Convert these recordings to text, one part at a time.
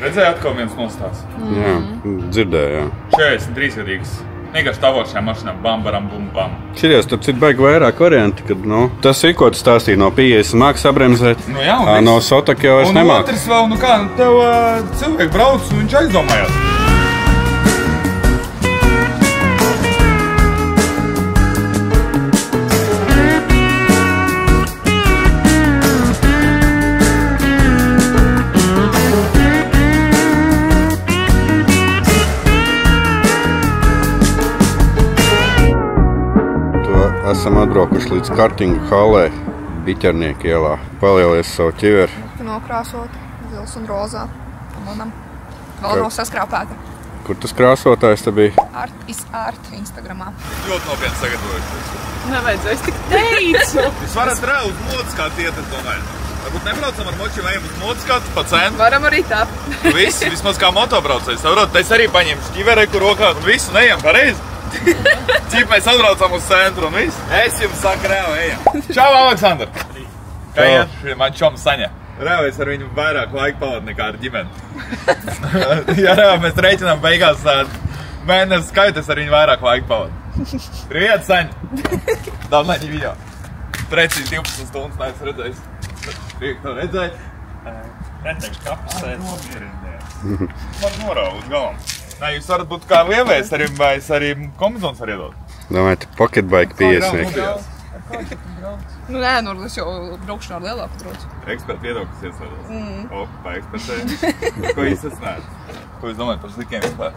Redzēji atkal viens nostās? Jā, dzirdēju, jā. 43-gadīgs. Vienkārši tavošajām mašinām bam, baram, bum, bam. Šies, tur cit baigi vairāk varianti, kad, tas ir, ko tu stāstīji, no 50 māks abremzēt. Nu jā, un no Sotak jau es nemāk. Un otrs vēl, tev cilvēki brauc un viņš aizdomājās. Esam atbraukuši līdz kartingu halē, Biķernieku ielā. Palielies savu ķiveri. Nokrāsot, zils un rozā. Manam vēl nav saskrāpēta. Kur tas krāsotājs te bija? Art Instagramā. Ļoti nopietni sagatavojušies. Nevajadzēja, es tik teicu. Jūs varat reāli uz motoskātu iet, es domāju. Varbūt nebraucam ar močiem, ejam uz motoskātu pa centru. Varam arī tā. Viss, vismaz kā motobraucējs. Es arī paņemšu ķiveri, kur rokā un visu, neejam pareizi. Cip mēs atbraucam uz centru un viss. Es jums saku, reāli, ejam. Čau, Aleksandr! Kā iet? Man čoms Saņa. Reāli, es ar viņu vairāk laika pavadu nekā ar ģimeni. Ja reāli, mēs reiķinām beigās mēnesi skaitu, es ar viņu vairāk laika pavadu. Priet, Saņa! Daudz video. Precīzi 12 stundas neesmu redzējis. Priek to redzēt. Neteikšu kapus sēdz. Man norauga uz galam. Nē, jūs varat būt kā lielais, vai es arī kombinzons var iedot? Domāju, pocketbike 50. Nē, es jau braukšu ar lielāku trocu. Eksperti viedoklis ieslēdās. Opa, ekspertē. Ko jūs esat? Ko jūs domājat par slikiem vispār?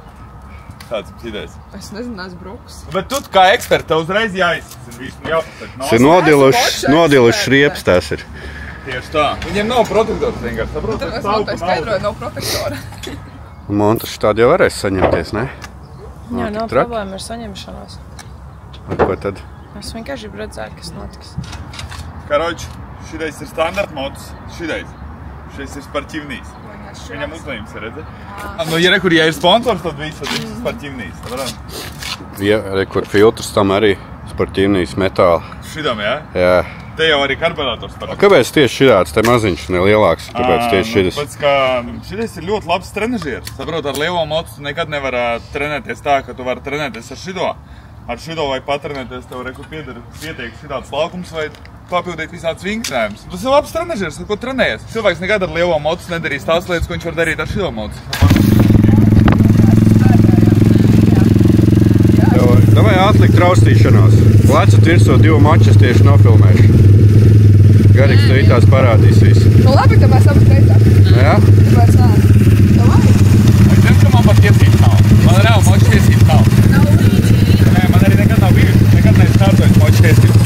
Tāds jums idejas? Es nezinu, es brauks. Bet tu kā eksperti, tev uzreiz jāizsaka. Tas ir nodilušs riepas tās ir. Tieši tā. Viņiem nav protektors vienkārši. Es vēl tā skaidroju, nav protektora. Montažu tādu jau varēs saņemties, ne? Jā, nav problēma ar saņemšanos. Ar ko tad? Es vienkārši gribu redzēt, kas notiks. Karoči, šitais ir standarta motos. Šitais ir Sportivnīs. Viņam uzlījums ir, redzi? Ja ir sponsors, tad viss ir Sportivnīs. Ja, kur filtrs tam arī Sportivnīs metāla. Šitam, jā? Jā. Te jau arī karburators par. Kāpēc tieši šitās, te maziņš, ne lielāks? Kāpēc tieši šitas? Pēc kā šitais ir ļoti labs trenažieris. Saprot, ar lielo motu tu nekad nevar trenēties tā, ka tu vari trenēties ar šito. Ar šito vajag patrenēties, tev reku pietiek šitāds laukums vai papildīt visāds vingrinājumus. Tas ir labs trenažieris, ar ko trenējies. Cilvēks nekad ar lielo motu nedarīs tās lietas, ko viņš var darīt ar šito motu. Davai atlikt raustīšanos. Lecat virsū 2 mačas tieši nofilmēšu. Garīgs tev tās parādīs visu. Nu labi, ka mēs abas teicām. Jā? Tāpēc nā. Tā labi? Es zinu, ka man pat tiesības nav. Man reāli moču tiesības nav. Nav līdzi. Nē, man arī nekad nav bijuši. Nekad neizkārtojis moču tiesības.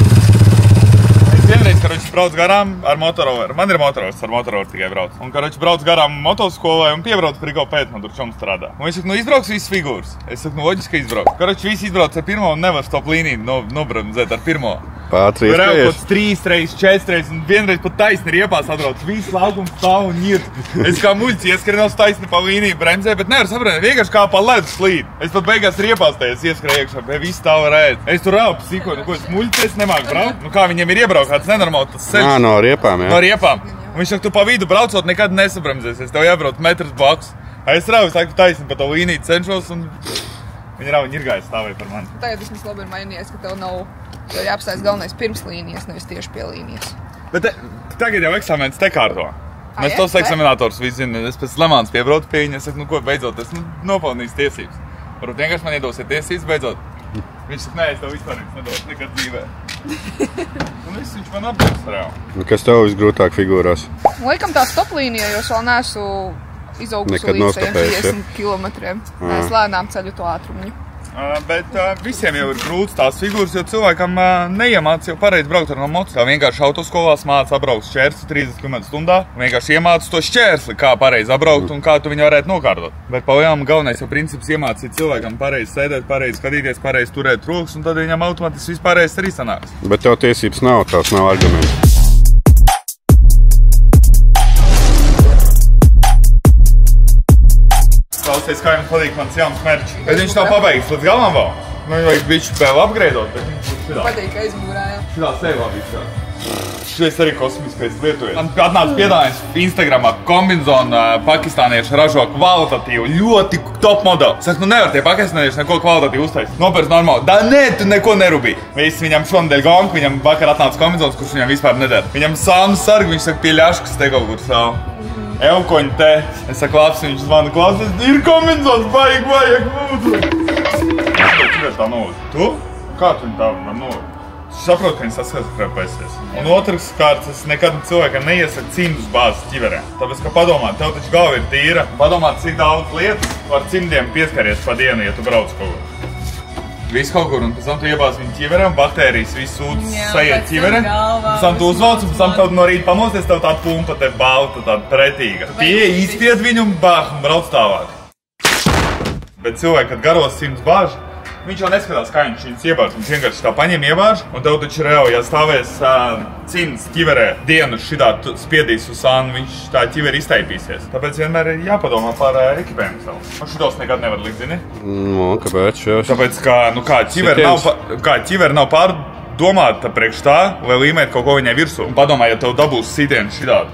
Es vienreiz, karoči, brauc garām ar motoroveru. Man ir motorovers, ar motoroveru tikai brauc. Un, karoči, brauc garām motoskolai un piebrauc frigo pēc, man tur čoms strādā. Un viņš saka, izbrauks visas figūras. Es saku, loģiski izbrauc. Karoči, visi izbrauc ar pirmo un nevar stop līniju nobremzēt ar pirmo. Pātri iespējas. Tur kaut 3 reizes, 4 reizes un vienreiz pat taisni riepās atbrauc. Viss laukums stāv un ir. Es kā muļķis ieskrienos taisni pa līniju bremzē, bet nevar saprast, vienkārši kā pa ledu slīd. Es pat beigās riepās tajās ieskrēju iekšā, bet viss stāv rēd. Es tur rāpu psikoju, ko es muļķis, es nemāku braukt. Nu kā viņiem ir iebraukāts nenormāli tas ceļš. No riepām, jā. No riepām. Un viņš saka, tu pa vidu braucot nekad nesabremzēsies, tev jābrauc metrs blakus. Es rāvu visu laiku taisni pa to līniju cenšos un viņi rāvu ņirgājas stāvēja par mani. Tagad vismaz labi ir mainījies, ka tev nav jāapstājas galvenais pirms līnijas, nevis tieši pie līnijas. Bet tagad jau eksāmenis te kārto. Mēs tos eksaminators visi zinām. Es pēc Lemāns piebraucu pie viņa, es saku, nu ko, beidzot, es nopelnījis tiesības. Varbūt vienkārši man iedosiet tiesības beidzot. Viņš saka, nē, es tev vispār nedošu nekad dzīvē. Un viss viņš man apdevs reāli. Kas tev visgrūtāk figūrās? Laikam tā stop līnija, jo es vēl neesmu izaugusi līdz 50 kilometriem. Es lēnām ceļu to ātrumu. Bet visiem jau ir grūts tās figūras, jo cilvēkam neiemāc jau pareizi braukt ar no motos. Vienkārši autoskolās māca apbraukt šķērsli 30 km/h. Vienkārši iemāca to šķērsli, kā pareizi apbraukt un kā tu viņu varētu nokārtot. Bet palielam galvenais jau princips iemācīt cilvēkam pareizi sēdēt, pareizi skatīties, pareizi turēt rokas, un tad viņam automātiski viss pareizi arī sanāks. Bet tev tiesības nav, tās nav argumenti. Klausies, kā jums patīk mans jauns merčs. Bet viņš nav pabeigts līdz galam vēl. Nu, vajag bišķi vēl upgradeot, bet viņš būs šidā. Patīk, ka aizmūrējā. Šidā sev vēl bišķi. Šis arī kosmiskais lietojies. Man atnāca piedāvājums Instagramā kombinzonu pakistānieši ražo kvalitatīvu, ļoti top modeli. Saka, nu nevar tie pakistānieši neko kvalitatīvu uztaisīt. Nopērc normāli. Da, nē, tu neko nerūpīgi. Viss viņam šonadēļ gonku, viņam vakar atnāca kombinzons, kurš viņam vispār neder. Viņam saunas sargi, viņš saka, pie ļaškas te kaut kur savu. Evkoņi te. Es saku, labs, viņš zvana klases. Ir kombinzons, vajag, lūdzu. Tā nūd. Tu? Kā tu viņu tā var nūd? Saprotu, ka viņi saskatās krāpēsies. Un otrs kārts, es nekad cilvēkam neiesaku cimdus bāzes ķiverē. Tāpēc, ka padomā, tev taču galva ir tīra. Padomā, cik daudz lietas var cimdiem pieskaries pa dienu, ja tu brauc kaut kur. Viss kaut kur, un pēc tam tu iebāzi viņu ķiverē, un baktērijas visu sūdz sajiet ķiverē. Pēc tam tu uzvalc, un pēc tam tev no rīta pamosties, tev tāda pumpa te balta, tāda pretīga. Tie izspied viņu un bāh, un brauc tālāk. Bet cilvēki, kad garos 100 bāžu, viņš jau neskatās, kā viņš viņus iebāž. Viņš vienkārši tā paņem iebāž, un tev taču reāli, ja stāvēs cimds ķiverē dienu šitā spiedīs uz sānu, viņš tā ķiveri iztaipīsies. Tāpēc vienmēr ir jāpadomā par ekipējumu savu. Man šitos nekad nevar likt, zini? No, kāpēc šos? Tāpēc, kā ķiveri nav pārdomāta priekš tā, lai līmētu kaut ko viņai virsū. Un padomā, ja tev dabūs sitienu šitādu.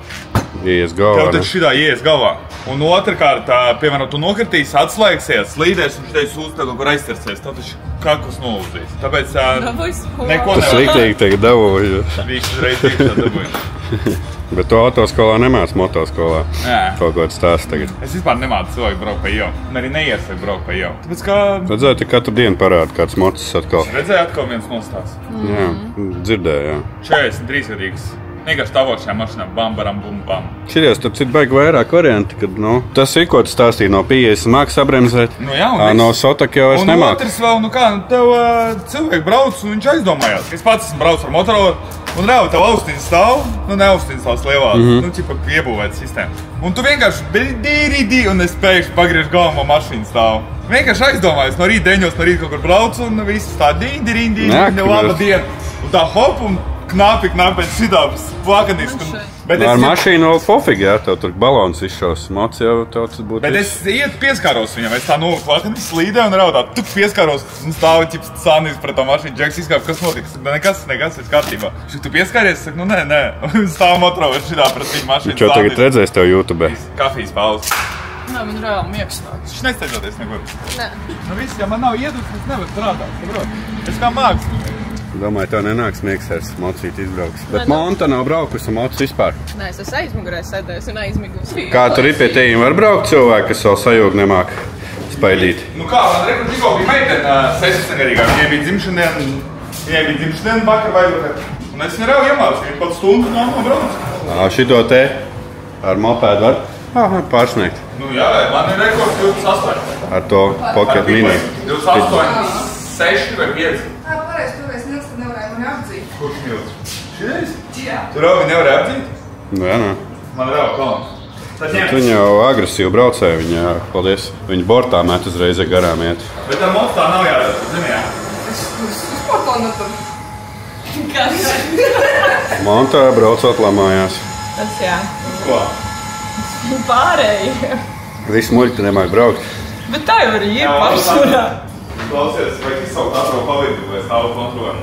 Ies galvā. Tev taču šitā ies galvā. Un otrkārt, piemēram, tu nokritīsi, atslēgsies, slīdēs un šitais uz tev kaut kur aizcersies. Tev taču kakus nolūzīs. Tāpēc neko nevar. Tas riktīgi tagad dabūju. Viņš reiz tā dabūja. Bet tu autoskolā nemāc motoskolā. Jā. Kaut kāds stāsts tagad. Es vispār nemācu cilvēku braukt pa ielu. Un arī neiesaku braukt pa ielu. Tāpēc kā... Redzēju, te katru dienu parāda kāds mocis atkal. Redzēju atkal viens nostāsts. Jā, dzirdēju, jā. 43 gadīgs. Vienkārši tavošajām mašinām, bam, baram, bum, bam. Šķiries, tad cit baigi vairāk varianti, kad, tas ir, ko tu stāstīji, no 50 māks sabremzēt. Nu jā, no Sotak jau es nemāku. Un otrs vēl, tev cilvēki brauc un viņš aizdomājās. Es pats esmu brauc ar motororu un reāli tev austiņas stāv, ne austiņas tās lielās, ķipa iebūvēta sistēma. Un tu vienkārši un es pēkšņi pagriežu galvu, mašīnu stāv. Vienkārši aizdomājies, no rīta deņos, no rīta kaut kur brauc un viss tā dīndi, laba diena. Un tā hop un knapi pēc šitāpas plakaniski. Ar mašīnu vēl pofīgi, jā, tev tur balons izšaus. Moc jau tev tas būtu. Bet es pieskāros viņam, es tā plakaniski slīdēju un raudā, tu pieskāros un stāvi ķips sānīs pret to mašīnu. Džeks izkāp, kas notiks? Nekas, viss kārtībā. Tu pieskāries, es saku, nē. Un stāv motoru šitā pret viņu mašīnu. Viņš jau tagad redzēs tev YouTube. Kafijas pauzes. Nē, man reāli miegs nāk. Viņš nesteidzoties nekur. Nē. Nu viss, ja man nav iedusmas, es nevaru strādāt, saprot? Es kā mākslinieku. Domāju, tev nenāks miegs ar mocīti izbrauks. Bet Monta nav braukusi ar mocu vispār. Nē, es esmu aizmugurē sēdējis un aizmigusi. Kā tur ir pie tējiem var braukt cilvēki, kas vēl sajūg nemāk spaidīt? Nu kā, man rekur tikko bija meitene 16 gadīgā. Viņai bija dzimšana vakar vaidotē. Un es viņu reāli iemācu, viņa pat stundu nav brauc. Šito te ar mopēdu var pārsniegt. Nu jā, man ir rekords 28. Ar to Pocket Mini. 28, 6 vai 5. Pareiz, tu es nils, tad nevarēju mani apdzīt. Kurš mils? Šies? Jā. Tu Rovi nevarēja apdzīt? Nu jā, nē. Man ir vēl kalns. Viņa jau agresīvi braucēja, viņa, paldies, viņa bortā met uzreiz garām iet. Bet ar motu tā nav jādara, zini jā? Es sporto netam. Kas? Montā braucot lamājās. Tas jā. Ko? Pārēji. Viss muļķi nemāk braukt. Bet tā jau arī ir pārsvarā. Klausies, vai izsaukt atro palīdzību, vai stāvu kontroli?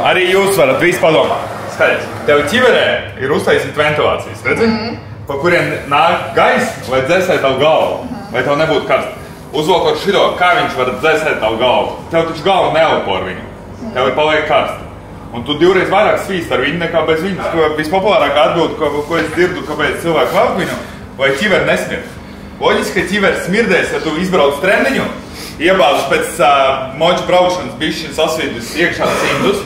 Arī jūs varat visu padomāt. Skaties, tev ķiverē ir uztaisīt ventilācijas, redzi? Pa kuriem nāk gaisa, lai dzēsēt tavu galvu, lai tev nebūtu karsts. Uzvalkot šito, kā viņš var dzēsēt tavu galvu? Tev taču galva neelpo ar viņu. Tev ir paliek karsts. Un tu divreiz vairāk svīst ar viņu nekā bez viņas. Vispopulārākā atbilde, ko es dzirdu, kāpēc cilvēki velk viņu, vai ķiveri nesmird. Loģiski, ka ķiveri smirdēs, ja tu izbrauc treniņu, iebāžas pēc moču braukšanas bišķiņas sasvīdus iekšā cimdus,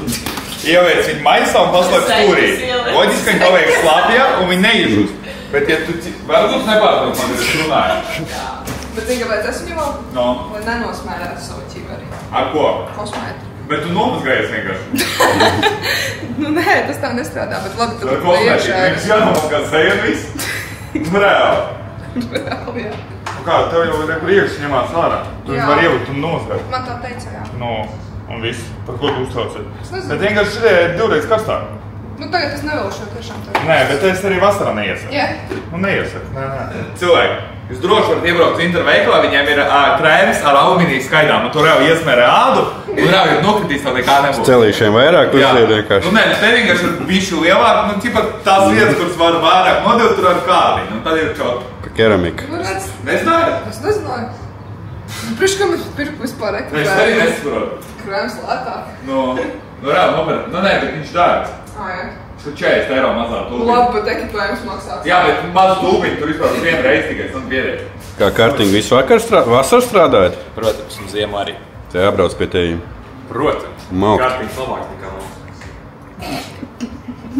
ievēc viņu maisā un paslēp stūrī. Loģiski, ka viņi paliek slapjā un viņi neiežūst. Bet, ja tu varbūt nepārtrauc man, es runāju. Bet zini, kāpēc es viņu vēl? No. Lai nenosmērētu savu ķiveri. Ar ko? Kosmētru. Bet tu nomazgājies vienkārši. Nu nē, tas tā nestrādā, bet labi, tu Ar kosmētru. Viņš jānomazgā seju un viss. Reāli. Reāli, jā. Kā, tev jau ir priekš ņemās ārā. Tu viņu var ielikt un nomazgāt. Man tā teica, jā. No, un viss. Par ko tu uztraucies? Es nezinu. Bet vienkārši šitie ir divreiz karstāk. Nu Nu, tagad es nevilšu tiešām tev. Nē, bet es arī vasarā neiesaku. Jā. Nu, neiesaku. Nē. Cilvēki, jūs droši varat iebraukt Interveikalā, viņiem ir krēms ar alumīniju skaidām. Un tur jau iesmērē ādu, un jau ir nokritīs, tā nekā nebūs. Celīšiem vairāk uzliet vienkārši. Nu, nē, te vienkārši ir bišķi lielāk, nu, tipa tās vietas, kuras var vairāk nodevt, tur ar kādiņu. Un tad ir čot. Kā keramika. Nezināju? Es nezināju. Priekš, kam es pirku vispār Es arī nesaprotu. krēms lētāk. Nu, reāli nopērk. Nu, nē, bet viņš dārgs. Jā. Šo 40 eiro mazā tūbiņa. Labi, bet ekipējums maksās. Jā, bet maz tūbiņu tur vispār vienu reizi tikai, es pierēju. Kā kartiņu visu vasaru strādājat? Protams, un ziemu arī. Te jābrauc pie tējiem. Protams. Malk. Kārtīgi labāk nekā mums.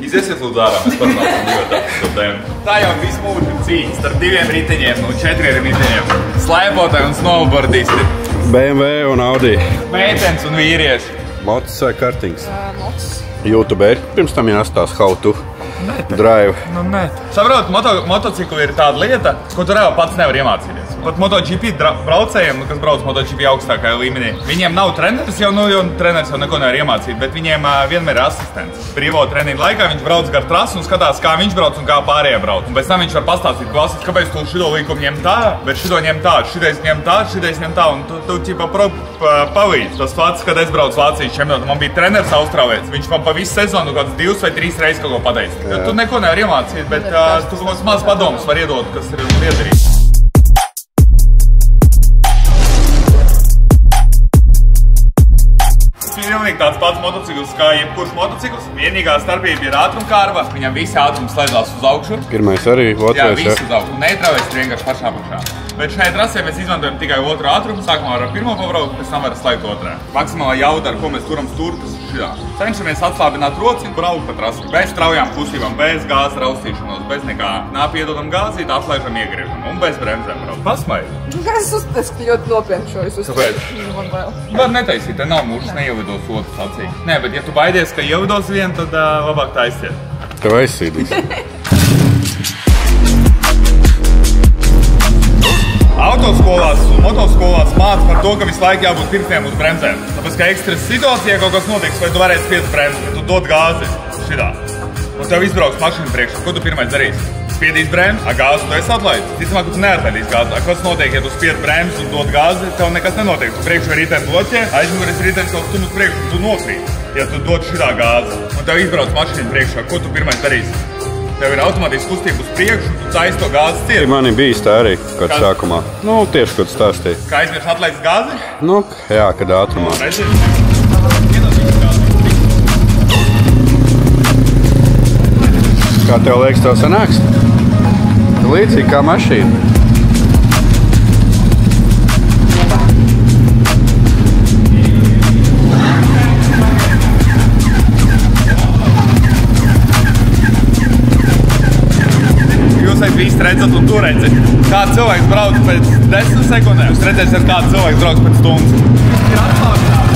Iziesiet lūdzu ārā, mēs parunāsim ļoti tēmu. Tā jau visu mūžu ir cīņas starp 2 riteņiem un 4 riteņiem. Slēpotāji un snowboardisti. BMW un Audi. Meitenes un vīrieši. Mocis vai kartiņas? Mocs. YouTuberi. Pirms tam jāstās how to drive. Nu, nē. Saprot, motocikli ir tāda lieta, ko tu reāli pats nevar iemācīties. Pat MotoGP braucējiem, kas brauc MotoGP augstākajā līmenī, viņiem nav treneris jau, nu, jo treneris jau neko nevar iemācīt, bet viņiem vienmēr ir asistents. Brīvo treniņu laikā viņš brauc gar trasu un skatās, kā viņš brauc un kā pārējie brauc. Un pēc tam viņš var pastāstīt, klausies, kāpēc tu šito līkumu ņem tā, bet šito ņem tā, šitais ņem tā, un tu ķipa palīdz. Tas pats, kad es braucu Vācijas čempionātā, man bija treneris austrālietis, viņš man pa visu sezonu kāds 2 vai 3 reizes kaut ko pateica. Tu neko nevar iemācīt, bet tu kaut kāds maz padomus var iedot, kas ir liederīgi. Pilnīgi tāds pats motocikls kā jebkurš motocikls. Vienīgā starpība ir ātrumkārva, viņam visi ātrumi slēdzās uz augšu. Pirmais arī, otrais. Jā, visi uz augšu. Neitrāvēs ir vienkārši pašā. Bet šai trasē mēs izmantojam tikai otru ātrumu. Sākumā ar pirmo pabraukt, pēc tam var slēgt otrā. Maksimālā jauda, ar ko mēs turam stūri, tas ir šitā. Cenšamies atslābināt roci un braukt pa trasi. Bez straujām kustībām, bez gāzes raustīšanos, bez nekā. Nāpi iedodam gāzīt, atlaižam, iegriežam un bez bremzēm braukt. Pasmaid! Es uzskatu ļoti nopietni šo visu. Kāpēc? Man vēl. Var netaisīt, te nav mušas, neievidos otru sacī. Nē, bet ja tu baidies, ka ievidos vienu, tad labāk tā aiziet. Tev aizsīdīs. Autoskolās un motoskolās māca par to, ka visu laiku jābūt pirkstiem uz bremzēm. Tāpēc, ka ekstras situācijā kaut kas notiks, vai tu varēsi spiest bremzi, ja tu dod gāzi šitā. Un tev izbrauks mašīnu priekšā. Ko tu pirmais darīsi? Spiedīs bremzi, a gāzi tu esi atlaidis. Ticamāk, ka tu neatlaidīs gāzi. Kas notiek, ja tu spied bremzi un dod gāzi, tev nekas nenotiek. Tu priekšu riteni bloķē, aizmugures ritenis kaut stum uz priekšu un tu nokrīt, ja tu dod šitā gāzi. Un tev izbrauc mašīnu priekšā. Ko tu pirmais darīsi? Tev ir automātiski kustība uz priekšu, un tu taisi to gāzes cirvi. Man ir bijis tā arī, kad sākumā. Nu, tieši, kad stāstīja. Kā aizmirst atlaist gāzi? Nu, jā, kad ātrumā. Redzi? Kā tev liekas, tev sanāks? Līdzīgi kā mašīna. Visi redzat un tu redzi. Kāds cilvēks brauc pēc 10 sekundēm, jūs redzēsiet, kāds cilvēks brauc pēc stundas. Ir atklāšanās,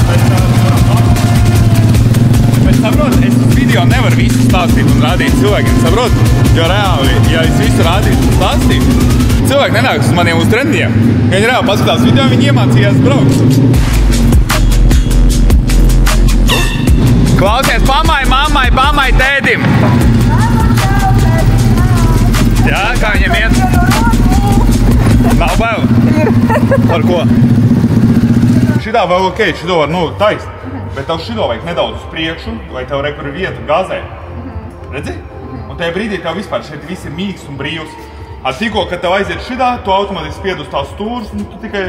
bet saprot, es uz video nevaru visu stāstīt un rādīt cilvēkiem, saprot? Jo reāli, ja es visu rādītu un stāstītu, cilvēki nenāks uz maniem uz trendiem. Ja viņi reāli paskatās video, viņi iemācījās braukt. Klausies, mammai, tētim! Jā, kā viņam iet? Nav bail? Par ko? Šitā vēl ok, šito var taist. Bet tev šito vajag nedaudz uz priekšu, lai tev rekur ir vieta gāzē. Redzi? Un tajā brīdī tev vispār šeit viss ir mīgs un brīvs. Tikko, kad tev aiziet šitā, tu automātiski spied uz tās stūras, un tu tikai...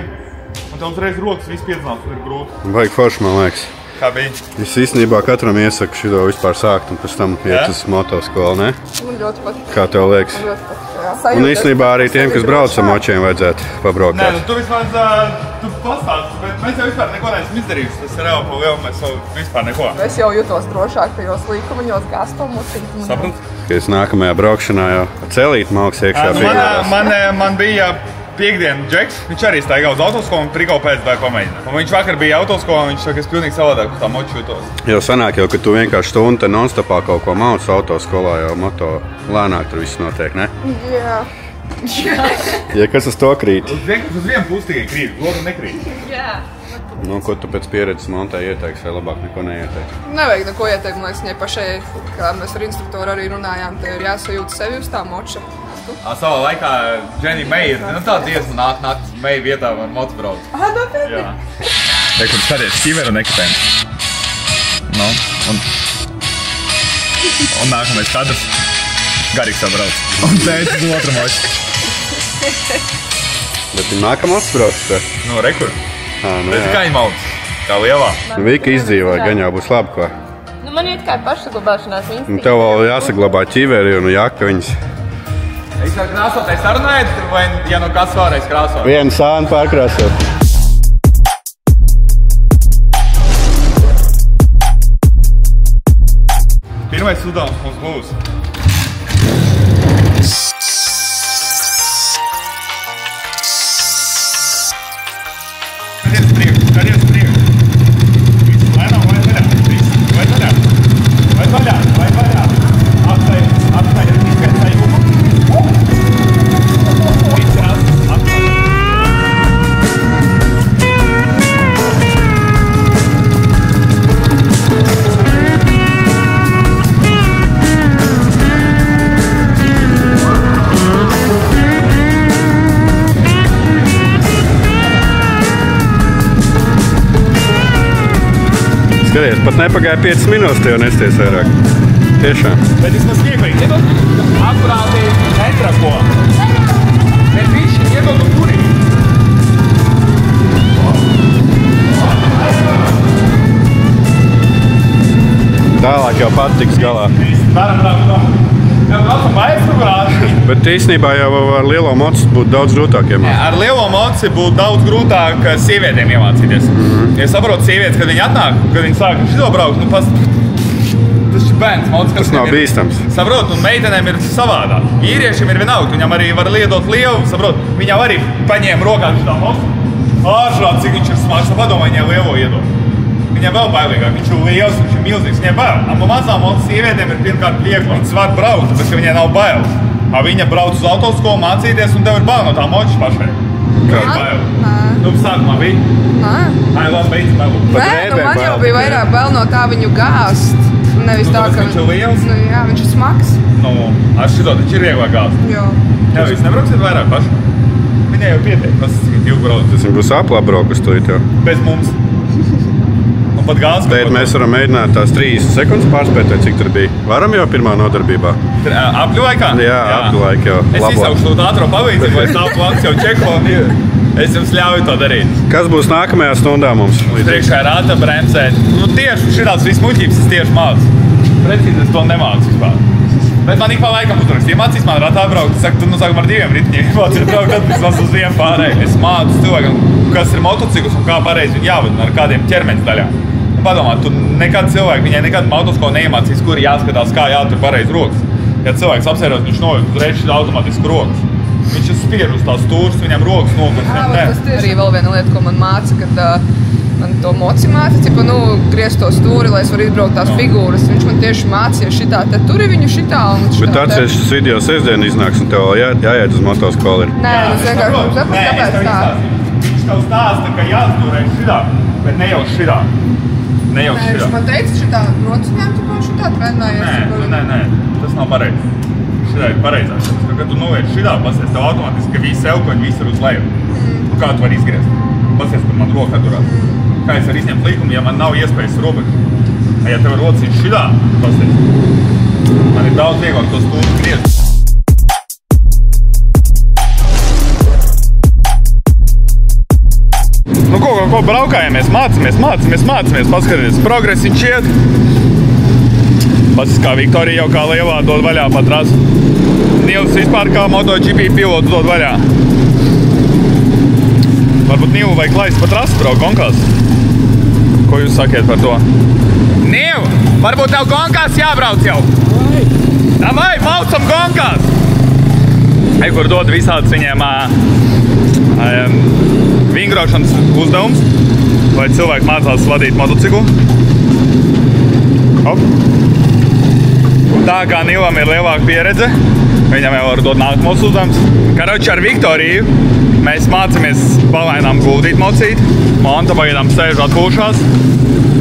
Un tev uzreiz rokas viss piedzinās, un ir grūti. Vajag forši, man liekas. Kā bija? Es īstenībā katram iesaku šito vispār sākt un pēc tam iet uz motoskolu, ne? Man ļoti patīk. Kā tev liekas? Ļoti patīk, jā. Un īstenībā arī tiem, kas brauc ar močiem, vajadzētu pabraukt. Nē, nu tu vismaz, tu pastāsti, bet mēs jau vispār neko neesam izdarījuši. Tas ir reāli pa lielu, mēs jau vispār neko. Es jau jutos drošāk tajos līkumiņos, gāzpilmucīt. Saprat? Ka es nākamajā braukšanā jau celīt māks iekšā bija. Man bija piekdienu džeks, viņš arī staigā uz autoskolu un triko pēc tā pamēģina. Un viņš vakar bija autoskolā un viņš saka, es pilnīgi savādāk uz tā moču jūtos. Jau sanāk jau, ka tu vienkārši stundu te non-stopā kaut ko māc autoskolā, jau moto lēnāk tur viss notiek, ne? Jā. Ja kas uz to krīt? Uz vienu pusi tikai krīt, otru nekrīt. Jā, Nu, ko tu pēc pieredzes montē ieteiksi, vai labāk neko neieteiksi? Nevajag neko ieteikt, man liekas, viņai pašai, kā mēs ar instruktoru arī runājām, te ir jāsajūt sevi uz tā moča. Savā laikā Dženija Meija ir, nu tā diezgan nāk Meija vietā var motobrauc. Nopietni? Jā. Kur skaties, skiveru un ekipējumu. Nu, un nākamais kadrs. Garīgs tā brauc. Un tētis uz otru moču. Bet viņa nākamās brauc? Nu, rekur. Nu bet jā. kā viņa mauc? Kā lielā? Vika izdzīvoja, gan jau būs labi, ko. Nu, man iet kā pašsaglabāšanās instinkts. Tev vēl jāsaglabā ķiveri un jaka viņas. Es ar krāsotais sarunājat, vai ja nu kāds vēlreiz krāsot? Vienu sānu pārkrāsot. Pirmais uzdevums mums būs. Skaties priekš. Viss lēnām vai vaļā. Viss vai vaļā. Vai vaļā. Atstāj tikai sajūmu. Viss atstāj. Skaties, pat nepagāja 5 minūtes, tev nesties vairāk. Tiešām. Bet vismaz vieglīgi. Akurāti netrako. Bet viņš iedod un turi. Tālāk jau patiks galā. Bet īstenībā jau ar lielo mocu būtu daudz grūtāk iemācīt. Ar lielo moci būtu daudz grūtāk sievietēm iemācīties. Ja saprotu sievietes, kad viņi atnāk, kad viņi sāk šito braukt, nu tas ir bērns mocis, kas Tas nav bīstams. Saprotu, un meitenēm ir savādāk. Vīriešiem ir vienalga, viņam arī var liedot lievu, saprotu, viņam arī paņēma rokā šitā moci. Āršā, cik viņš ir smags, padomā viņai lievo iedot. Viņam vēl bailīgāk, viņš ir liels, viņš ir milzīgs, viņai bail. Mazām mocis sievietēm ir pirmkārt viegli, viņas var braukt, bet viņai nav bail. Viņa brauc uz autoskolu mācīties, un tev ir bail no tā moča pašai. Kā ir bail? Nu, sākumā bija? Nē. Labi, beidz bail. Nē, nu man jau bija vairāk bail no tā viņu gāzt. Nevis tā, ka viņš ir liels? Nu, jā, viņš ir smags. Nu, ar šito taču ir vieglāk gāzt. Jo. Jā, jūs nebrauksiet vairāk paši? Viņai jau pietiek, tas cik ilgi brauc. Tas būs aplābraukus to jau. Bez mums. Un pat gāzt. Tēt mēs varam mēģināt tās 30 sekundes pārspēt, cik tur bija. Varam jau pirmā nodarbībā? Apļu laikā? Jā, apļu laikā jau. Es izsaukšu to ātro palīdzību, lai stāv plaks jau čeko un es jums ļauju to darīt. Kas būs nākamajā stundā mums? Priekšā rāta bremzēt. Nu tieši šitās viss muļķības es tieši mācu. Precīzi es to nemācu vispār. Bet man ik pa laikam uzrakst. Ja mācīs man rātā braukt, es saku, tu nu sākam ar 2 ritņiem. Mācīt braukt, tad vismaz uz 1 pārēju. Es mācu cilvēkam, kas ir motocikls un kā pareizi viņu jāvada ar kādiem ķermeņa daļām. Padomā, tu nekad cilvēku, viņai nekad autoskolu neiemācīs, kur jāskatās, kā jātur pareizi rokas. Ja cilvēks apsēros, viņš nojūt uzreiz šī automātiski rokas. Viņš ir spiež uz tās stūras, viņam rokas nokuras, viņam ne. Tas arī vēl viena lieta, ko man māca, kad man to moci māca, cipa, nu, griezt to stūri, lai es varu izbraukt tās figūras. Viņš man tieši mācīja šitā, te turi viņu šitā un šitā. Bet atceries, šis video sestdien iznāks un tev jāiet uz motoskolu ir. Nē, es vienkārši saprotu, kāpēc tā. Viņš tev stāsta, ka jāstūrē šitā, bet ne jau šitā. Ne jau šitā. Viņš man teica šitā rociņām, tu man šitā trenējies. Nē, tas nav pareizi. Šitā ir pareizāk. Kad tu novērš šitā, pasies, tev automātiski, ka visi elkoņi, visi ir uz leju. Nu, kā tu vari izgriezt? Pasies, kur man roka turās. Kā es varu izņemt līkumu, ja man nav iespējas robežu? Ja tev ir rociņš šitā, pasies. Man ir daudz vieglāk to stūri griezt. Nu, ko braukājamies, mācāmies, paskatieties, progresiņš iet. Pats kā Viktorija jau kā lielā dod vaļā pa trasu. Nils vispār kā MotoGP pilots dod vaļā. Varbūt Nilu vai Klais pa trasu braukt gonkās. Ko jūs sakiet par to? Nil, varbūt tev gonkās jābrauc jau. Davai, maucam gonkās! Kur dod visāds viņiem vingrošanas uzdevums, lai cilvēki mācās vadīt motociklu. Hop. Tā kā Nilam ir lielāka pieredze, Viņam jau var dot nākamos uzdevums. Karoči ar Viktoriju mēs mācāmies palainām guldīt mocīt. Monta pagaidām sēž atpūšās,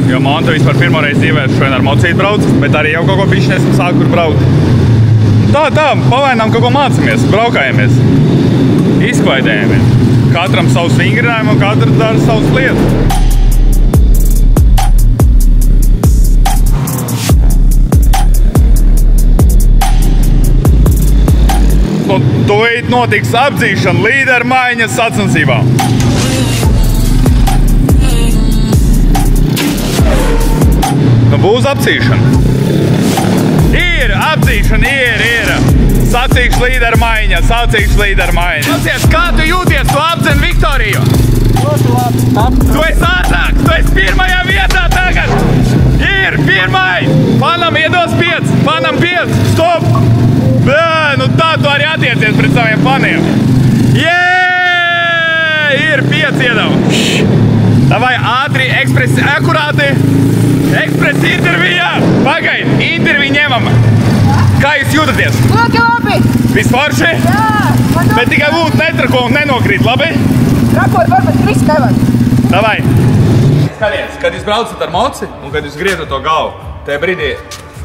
jo Monta vispār pirmoreiz dzīvē šodien ar mocīt brauc, bet arī jau kaut ko bišķi esam sāku kur braukt. Tā, palainām kaut ko mācāmies, braukājamies, izklaidējamies. Katram savus vingrinājumu un katrs dara savus lietas. Un tūlīt notiks apdzīšana līderu maiņas sacensībā. Nu būs apdzīšana. Ir apdzīšana, ir. Sacīkšu līderu maiņa. Klausies, kā tu jūties, tu apdzen Viktoriju? Ļoti labi. Tu esi ātrāks, tu esi pirmajā vietā tagad. Ir pirmai. Fanam iedos 5, fanam 5, stop. Nu tā tu arī attiecies pret saviem faniem. Ir 5 iedav. Davai ātri, ekspresi, akurāti. Ekspresi intervijā. Pagaid, interviju ņemam. Kā jūs jūtaties? Ļoti labi! Viss forši? Jā! Bet tikai lūdzu netrako un nenokrīt, labi? Trakot var, bet viss nevar. Davai. Skaties, kad jūs braucat ar moci un kad jūs griezat to galvu, tajā brīdī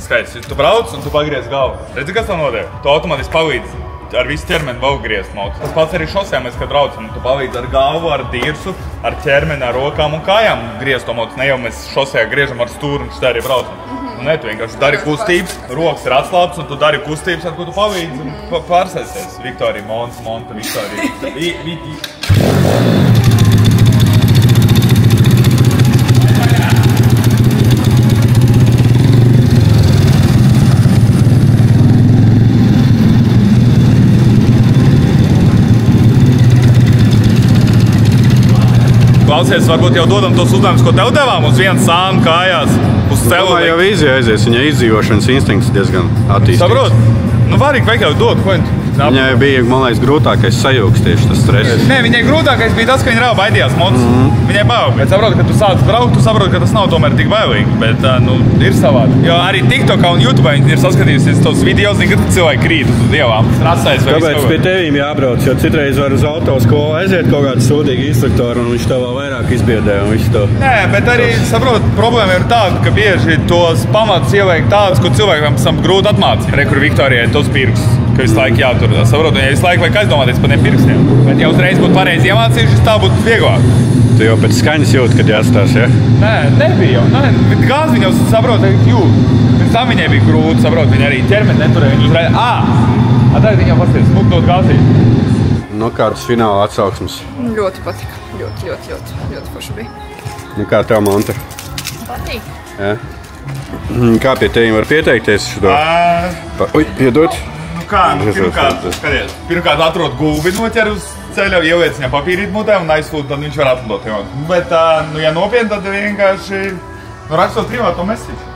skaidrs, tu brauc un tu pagriez galvu. Redzi, kas tā notiek? Tu automātiski palīdz ar visu ķermeni vēl griezt moci. Tas pats arī šosē mēs, kad braucam, tu palīdz ar galvu, ar dirsu, ar ķermeni, ar rokām un kājām griezt to moci. Ne jau mēs šosē griežam ar stūru un šitā arī braucam. Ne, tu vienkārši dari kustības, rokas ir atslābs un tu dari kustības, ar ko tu palīdzi un pārsēsies. Viktorija, Monta, Viktorija. Klausies, varbūt jau dodam tos uzdevumus, ko tev devām uz vienu sānu kājās, uz celu. Jau vīzija aizies, viņa izdzīvošanas instinkts diezgan attīstīts. Saprot? Nu, varīgi vajag dot, ko viņa? Viņai bija, man liekas, grūtākais sajūgs tieši tas stress. Nē, viņai grūtākais bija tas, ka viņa rauba baidījās mocis. Viņai bail. Bet saproti, ka tu sāc braukt, tu saproti, ka tas nav tomēr tik bailīgi. Bet, nu, ir savādi. Jo arī TikTokā un YouTube viņi ir saskatījusies tos video, zini, ka cilvēki krīt uz dievām. Kāpēc pie tevīm jābrauc? Jo citreiz var uz autoskolu aiziet kaut kādu sūdīgu instruktoru un viņš tev vēl vairāk izbiedē un visu to. Nē, bet arī, saproti, problēma ir tāda, ka bieži tos pamats ieliek tādas, ko cilvēkiem pēc tam grūti atmācīt. Re, kur Viktorijai tos pirkstus, ka visu laiku jātur. Saprotu, ja visu laiku vajag aizdomāties par tiem pirkstiem. Bet ja uzreiz būtu pareizi iemācījušies, tā būtu vieglāk. Tu jau pēc skaņas jūti, kad jāstās, ja? Nē, nebija jau. Nē, bet gāzi viņa jau saprot, jūt. Pēc tam viņai bija grūti, saprot, viņa arī ķermeni neturēja. Viņa uzreiz, tad viņa pasties, smuk dot gāzīt. Nu, kādas fināla atsauksmes? Ļoti patika. Ļoti forši bija. Nu, kā tev, Monta? Patīk. Ja? Kā pie tevīm var pieteikties šito? Ui, piedod. Pirmkārt atrod gulbi noķer uz ceļa, ieliec viņam papīrīt mutē un aizsūt, tad viņš var atmodot. Bet, ja nopietni, tad vienkārši rakstot privāto mesiķu.